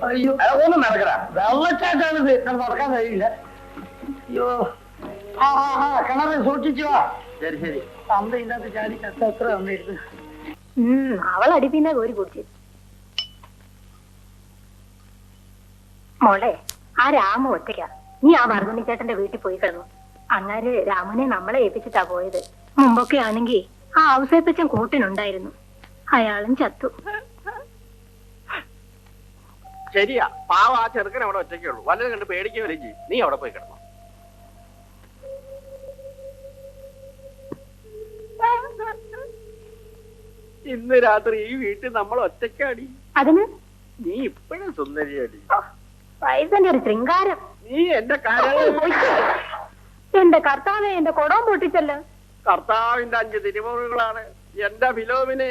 അയ്യോ ഒന്നും നടക്കടാ, വെള്ളച്ചാട്ടാണിത്, നടക്കാൻ കഴിയില്ല. അയ്യോ കിണറ് സൂക്ഷിച്ചു വാ. ശരി ശരി. അമ്മ ഇല്ലാത്ത ചാടി ചത്ത എത്ര അമ്മയിരുന്നു. അവൾ അടിപ്പിന്നെ കോരി കുടിച്ചു. മോളെ, ആ രാമ ഒറ്റയ്ക്കാ. നീ ആ വർദ്ധനി ചേട്ടന്റെ വീട്ടിൽ പോയി കിടന്നു. അങ്ങാര് രാമനെ നമ്മളെ ഏൽപ്പിച്ചിട്ടാ പോയത്. മുമ്പൊക്കെ ആണെങ്കിൽ ആ ഔസേപ്പച്ചൻ കൂട്ടിനുണ്ടായിരുന്നു. അയാളും ചത്തു. ശരിയാ, പാവ ആ ചെറുക്കൻ അവിടെ ഒറ്റയ്ക്കുള്ളൂ. വല്ലതും കണ്ട് പേടിക്കുകയും ചെയ്യും. നീ അവിടെ പോയി കിടന്നു. ഇന്ന് രാത്രി ഈ വീട്ടിൽ നമ്മൾ ഒറ്റയ്ക്കാടി. അതിന് നീ ഇപ്പോഴും സുന്ദരിയാടി. വയസ്സന്റെ ഒരു ശൃംഗാരം. നീ എന്റെ കാര്യം. എന്റെ കർത്താവെ, എന്റെ കൊടവും പൊട്ടിച്ചല്ലോ. കർത്താവിന്റെ 5 തിരുമുറുകളാണ്. എന്റെ ഫിലോമിനെ,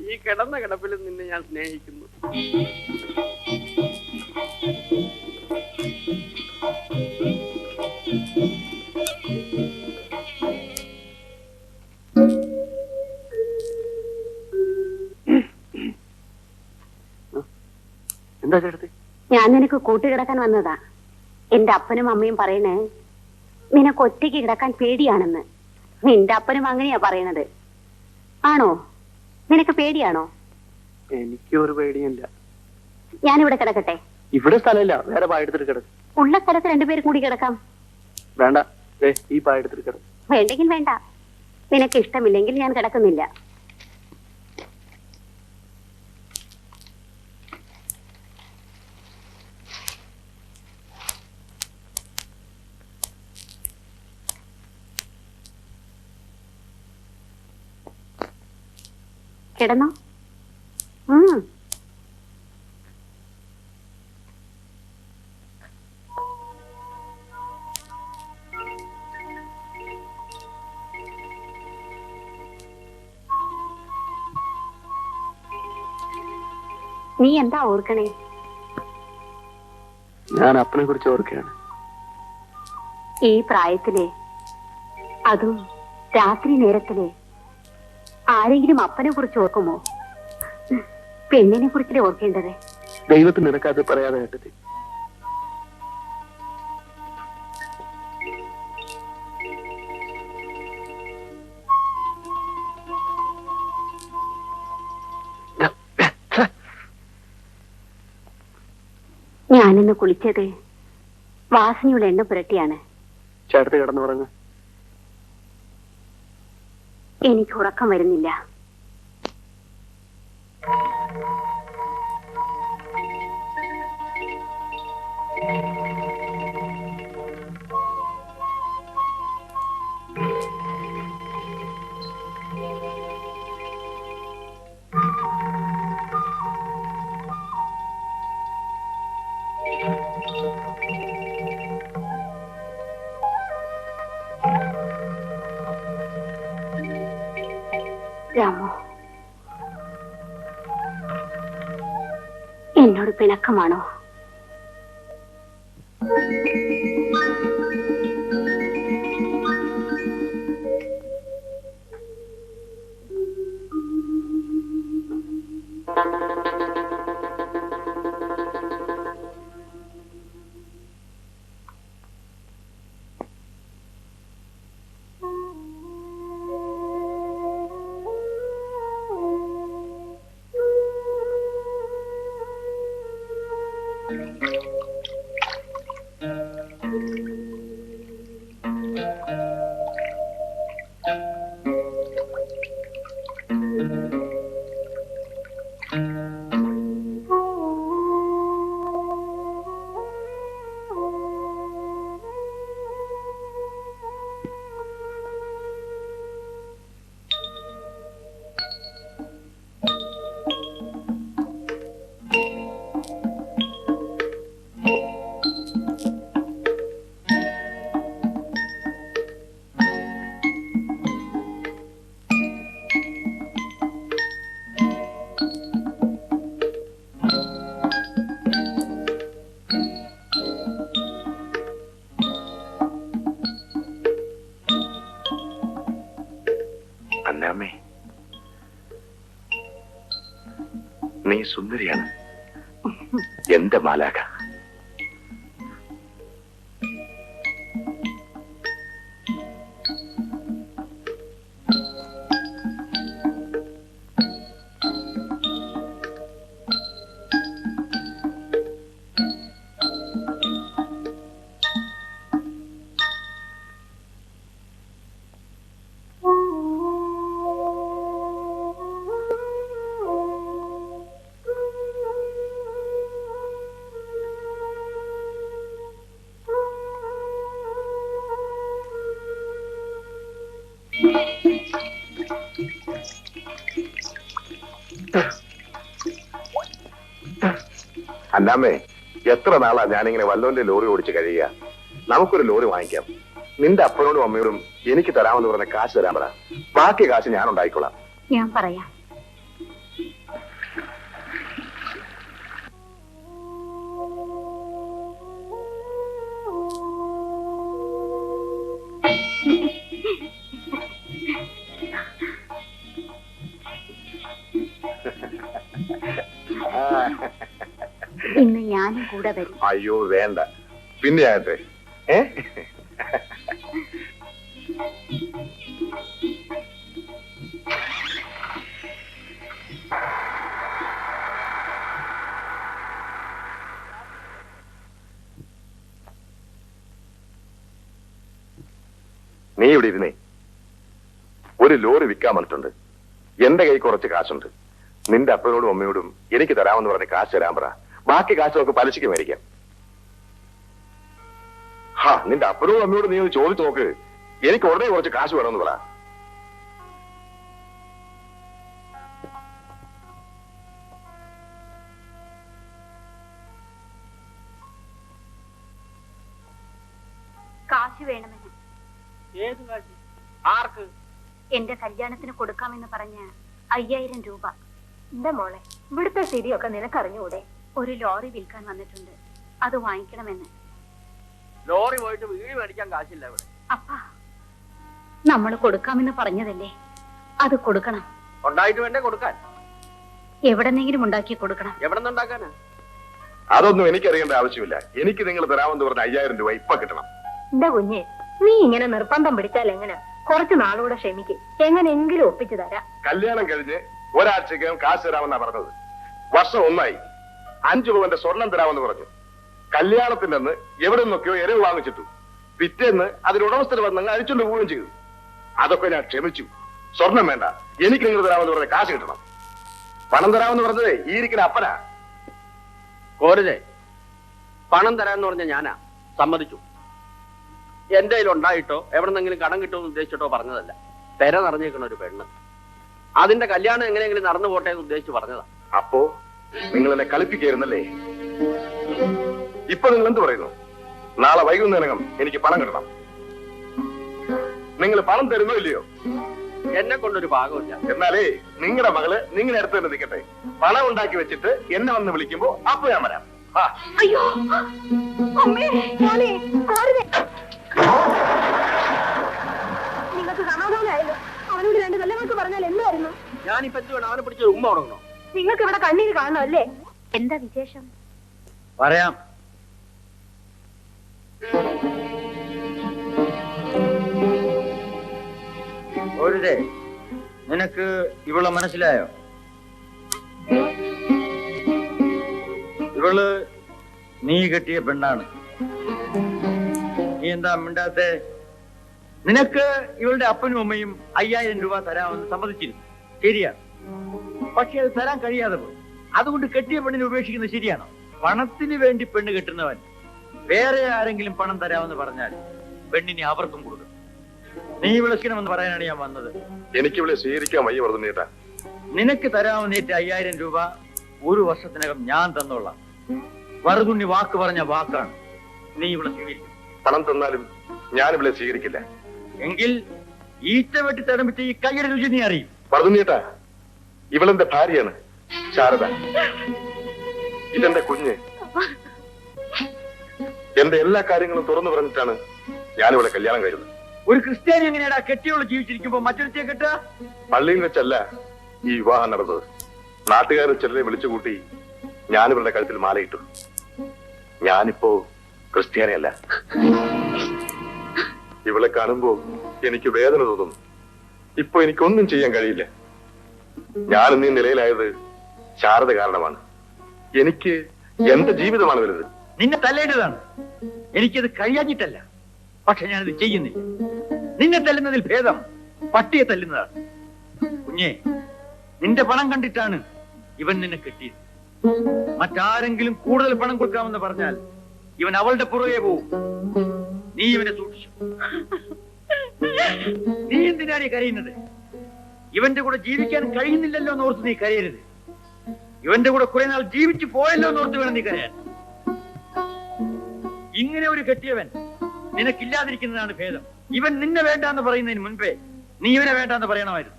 ഈ കിടന്ന കിടപ്പിൽ നിന്നെ ഞാൻ സ്നേഹിക്കുന്നു. എന്താ ചേട്ടത്തി? ഞാൻ നിനക്ക് കൂട്ടുകിടക്കാൻ വന്നതാ. എന്റെ അപ്പനും അമ്മയും പറയണേ നിനക്ക് ഒറ്റയ്ക്ക് കിടക്കാൻ പേടിയാണെന്ന്. നിന്റെ അപ്പനും അങ്ങനെയാ പറയണത്. ആണോ? നിനക്ക് പേടിയാണോ? എനിക്കൊരു പേടിയില്ല. ഞാനിവിടെ കിടക്കട്ടെ? ഇവിടെ സ്ഥലമില്ല, വേറെ പായെടുത്തിട്ട് കിടക്കും. ഉള്ള സ്ഥലത്ത് 2 പേര് കൂടി കിടക്കാം. വേണ്ട, ഈ പായെടുത്തിട്ട് കിടക്കും. വേണ്ടെങ്കിൽ വേണ്ട. നിനക്ക് ഇഷ്ടമില്ലെങ്കിൽ ഞാൻ കിടക്കുന്നില്ല. കിടന്നോ? നീ എന്താ ഓർക്കണേ? ഞാൻ അപ്പനെ കുറിച്ച് ഓർക്കുകയാണ്. ഈ പ്രായത്തിലെ, അതും രാത്രി നേരത്തിലെ, ആരെങ്കിലും അപ്പനെ കുറിച്ച് ഓർക്കുമോ? പെണ്ണിനെ കുറിച്ചല്ലേ ഓർക്കേണ്ടത്. ദൈവത്തിന് നിനക്കത് പറയാതെ കേട്ടത്. ഞാനിന്ന് കുളിച്ചത് വാസനയുള്ള എണ്ണ പുരട്ടിയാണ്. ചേട്ടത്തി കിടന്നു പറഞ്ഞു. എനിക്ക് ഉറക്കം വരുന്നില്ല. രാമു, എന്നോട് പിണക്കമാണോ? അന്നമ്മേ, നീ സുന്ദരിയാണ്. എന്റെ മാലാക. അന്നാമ്മേ, എത്ര നാളാ ഞാനിങ്ങനെ വല്ലോന്റെ ലോറി ഓടിച്ച് കഴിയുക. നമുക്കൊരു ലോറി വാങ്ങിക്കാം. നിന്റെ അപ്പനോടും അമ്മയോടും എനിക്ക് തരാമെന്ന് പറഞ്ഞ കാശ് തരാൻ പറ. ബാക്കി കാശ് ഞാൻ ഉണ്ടായിക്കോളാം. ഞാൻ പറയാം. ഇന്ന് ഞാനും കൂടെ വരും. അയ്യോ വേണ്ട, പിന്നെ ആകട്ടെ. നീ ഇവിടെ ഇരുന്നേ. ഒരു ലോറി വിൽക്കാൻ വന്നിട്ടുണ്ട്. എന്റെ കൈ കുറച്ച് കാശുണ്ട്. നിന്റെ അപ്പനോടും അമ്മയോടും എനിക്ക് തരാമെന്ന് പറഞ്ഞ കാശ് തരാൻ പറ. ബാക്കി കാശ് നമുക്ക് പലിശയ്ക്ക് മേടിക്കാം. നിന്റെ അപ്പനോടും അമ്മയോടും നീ ഒന്ന് ചോദിച്ചു നോക്ക്. എനിക്ക് ഉടനെ കുറച്ച് കാശ് വേണമെന്ന് പറ. കാശ് വേണമെന്ന്. ഏത് കാശ്? ആർക്ക്? എന്റെ കല്യാണത്തിന് കൊടുക്കാമെന്ന് പറഞ്ഞ 5000 രൂപ. എന്താ മോളെ, ഇവിടുത്തെ സ്ഥിതിയൊക്കെ നിനക്കറിഞ്ഞൂടെ? ഒരു ലോറി വിൽക്കാൻ വന്നിട്ടുണ്ട്, അത് വാങ്ങിക്കണമെന്ന്. ലോറി പോയിട്ട് വീട് മേടിക്കാൻ കാശില്ല ഇവിടെ. അപ്പാ, നമ്മൾ കൊടുക്കാമെന്ന് പറഞ്ഞതല്ലേ, അത് കൊടുക്കണം. ഉണ്ടായിട്ട് വേണ്ടേ കൊടുക്കാൻ? എവിടെന്നെങ്കിലും ഉണ്ടാക്കി കൊടുക്കണം. എവിടെ നിന്നുണ്ടാക്കാനാ? അതൊന്നും എനിക്കറിയേണ്ട ആവശ്യമില്ല. എനിക്ക് നിങ്ങൾ തരാമെന്ന് പറഞ്ഞ 5000 രൂപ ഇപ്പൊ കിട്ടണം. എന്താ കുഞ്ഞെ, നീ ഇങ്ങനെ നിർബന്ധം പിടിച്ചാൽ എങ്ങനെ? കുറച്ചു നാളുകൂടെ ക്ഷമിക്കും, എങ്ങനെയെങ്കിലും ഒപ്പിച്ചു തരാം. കല്യാണം കഴിഞ്ഞ് ഒരാഴ്ചക്കകം കാശ് തരാമെന്നാ പറഞ്ഞത്. വർഷം 1 ആയി. 5 പവന്റെ സ്വർണം തരാമെന്ന് പറഞ്ഞു. കല്യാണത്തിന്റെ അന്ന് എവിടെ നിന്നൊക്കെയോ എരവ് വാങ്ങിച്ചിട്ടു. പിറ്റേന്ന് അതിന് ഉടമസ്ഥര് വന്നങ്ങ് അഴിച്ചുകൊണ്ട് പോവുകയും ചെയ്തു. അതൊക്കെ ഞാൻ ക്ഷമിച്ചു. സ്വർണം വേണ്ട, എനിക്ക് നിങ്ങൾ തരാമെന്ന് പറഞ്ഞ കാശ് കിട്ടണം. പണം തരാമെന്ന് പറഞ്ഞതേ ഈ ഇരിക്കുന്ന അപ്പനാ. കോരുതേ, പണം തരാന്ന് പറഞ്ഞ ഞാനാ സമ്മതിച്ചു. എന്റെ കയ്യിൽ ഉണ്ടായിട്ടോ എവിടെന്നെങ്കിലും കടം കിട്ടുമെന്ന് ഉദ്ദേശിച്ചിട്ടോ പറഞ്ഞതല്ല. പെര നിറഞ്ഞേക്കണ ഒരു പെണ്ണ്, അതിന്റെ കല്യാണം എങ്ങനെയെങ്കിലും നടന്നു പോട്ടെ എന്ന് ഉദ്ദേശിച്ച് പറഞ്ഞതാ. അപ്പോ നിങ്ങൾ എന്നെ കളിപ്പിക്കായിരുന്നല്ലേ? ഇപ്പൊ നിങ്ങൾ എന്ത് പറയുന്നു? നാളെ വൈകുന്നേരം എനിക്ക് പണം കിട്ടണം. നിങ്ങൾ പണം തരുന്നോ ഇല്ലയോ? എന്നെ കൊണ്ടൊരു ഭാഗമില്ല. എന്നാലേ നിങ്ങളുടെ മകള് നിങ്ങളുടെ അടുത്ത് തന്നെ നിൽക്കട്ടെ. പണം ഉണ്ടാക്കി വെച്ചിട്ട് എന്നെ വന്ന് വിളിക്കുമ്പോ അപ്പൊ ഞാൻ വരാം. അയ്യോ അമ്മേ, മോനെ, കോരുതേ. നിങ്ങൾക്ക് സമാധാനമായല്ലോ. അവനോട് 2 കൊല്ലങ്ങൾക്ക് പറഞ്ഞാൽ എന്തായിരുന്നു? ഞാനിപ്പോ എന്ത് വേണം? അവനെ പിടിച്ചൊരു ഉമ്മ തുടങ്ങണോ? നിങ്ങൾക്ക് ഇവിടെ കണ്ണീര് കാണണം അല്ലേ? എന്താ വിശേഷം? പറയാം. കോരുതേ, നിനക്ക് ഇവളെ മനസ്സിലായോ? ഇവള് നീ കെട്ടിയ പെണ്ണാണ്. നീ എന്താ മിണ്ടാത്തെ? നിനക്ക് ഇവളുടെ അപ്പനും അമ്മയും 5000 രൂപ തരാമെന്ന് സമ്മതിച്ചിരുന്നു, ശരിയാണ്. പക്ഷെ അത് തരാൻ കഴിയാതെ പോയി. അതുകൊണ്ട് കെട്ടിയ പെണ്ണിനെ ഉപേക്ഷിക്കുന്നത് ശരിയാണോ? പണത്തിന് വേണ്ടി പെണ്ണ് കെട്ടുന്നവൻ വേറെ ആരെങ്കിലും പണം തരാമെന്ന് പറഞ്ഞാൽ പെണ്ണിനെ അവർക്കും കൊടുക്കും. നീ വിളിക്കണമെന്ന് പറയാനാണ് ഞാൻ വന്നത്. എനിക്ക് ഇവിടെ സ്വീകരിക്കാൻ വയ്യ വർദ്ധനേട്ടാ. നിനക്ക് തരാമെന്നേറ്റ 5000 രൂപ 1 വർഷത്തിനകം ഞാൻ തന്നോളാം. വറുതുണ്ണി വാക്ക് പറഞ്ഞ വാക്കാണ്. നീ ഇവിടെ സ്വീകരിക്കും. പണം തന്നാലും ഞാനിവിടെ സ്വീകരിക്കില്ല. എങ്കിൽ ഈറ്റ വെട്ടി തടമിച്ച ഈ കയ്യുടെ രുചി നീ അറിയും. വർദ്ധനേട്ടാ, ഇവളെന്റെ ഭാര്യയാണ്, ശാരദ. ഇതെന്റെ കുഞ്ഞ്. എന്റെ എല്ലാ കാര്യങ്ങളും തുറന്നു പറഞ്ഞിട്ടാണ് ഞാനിവിടെ കല്യാണം കഴിയുന്നത്. ഒരു ക്രിസ്ത്യാനി എങ്ങനെയാടാ കെട്ടിയോള് ജീവിച്ചിരിക്കുമ്പോ മറ്റൊരുത്തിയെ കെട്ടുക? പള്ളിയിൽ വെച്ചല്ല ഈ വിവാഹം നടന്നത്. നാട്ടുകാരെ ചിലരെ വിളിച്ചുകൂട്ടി ഞാനിവരുടെ കഴുത്തിൽ മാലയിട്ടു. ഞാനിപ്പോ ക്രിസ്ത്യാനിയല്ല. ഇവളെ കാണുമ്പോ എനിക്ക് വേദന തോന്നുന്നു. ഇപ്പൊ എനിക്കൊന്നും ചെയ്യാൻ കഴിയില്ല. ഞാൻ ഇന്ന് ഈ നിലയിലായത് ശാരദ കാരണമാണ്. എനിക്ക് എന്റെ ജീവിതമാണ് വലുത്. നിന്നെ തല്ലേണ്ടതാണ്. എനിക്കത് കഴിയാഞ്ഞിട്ടല്ല, പക്ഷെ ഞാനത് ചെയ്യുന്നില്ല. നിന്നെ തല്ലുന്നതിൽ ഭേദം പട്ടിയെ തല്ലുന്നതാണ്. കുഞ്ഞെ, നിന്റെ പണം കണ്ടിട്ടാണ് ഇവൻ നിന്നെ കെട്ടിയത്. മറ്റാരെങ്കിലും കൂടുതൽ പണം കൊടുക്കാമെന്ന് പറഞ്ഞാൽ ഇവൻ അവളുടെ പുറകെ പോവും. നീ ഇവനെ സൂക്ഷിച്ചു. നീ എന്തിനാണ് ഈ കരയുന്നത്? ഇവന്റെ കൂടെ ജീവിക്കാൻ കഴിയുന്നില്ലല്ലോ എന്നോർത്ത് നീ കരയരുത്. ഇവന്റെ കൂടെ കുറെ നാൾ ജീവിച്ചു പോയല്ലോ എന്നോർത്ത് വേണം നീ കരയാൻ. ഇങ്ങനെ ഒരു കെട്ടിയവൻ നിനക്കില്ലാതിരിക്കുന്നതാണ് ഭേദം. ഇവൻ നിന്നെ വേണ്ടാന്ന് പറയുന്നതിന് മുൻപേ നീ ഇവനെ വേണ്ടാന്ന് പറയണമായിരുന്നു.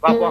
പാപ്പ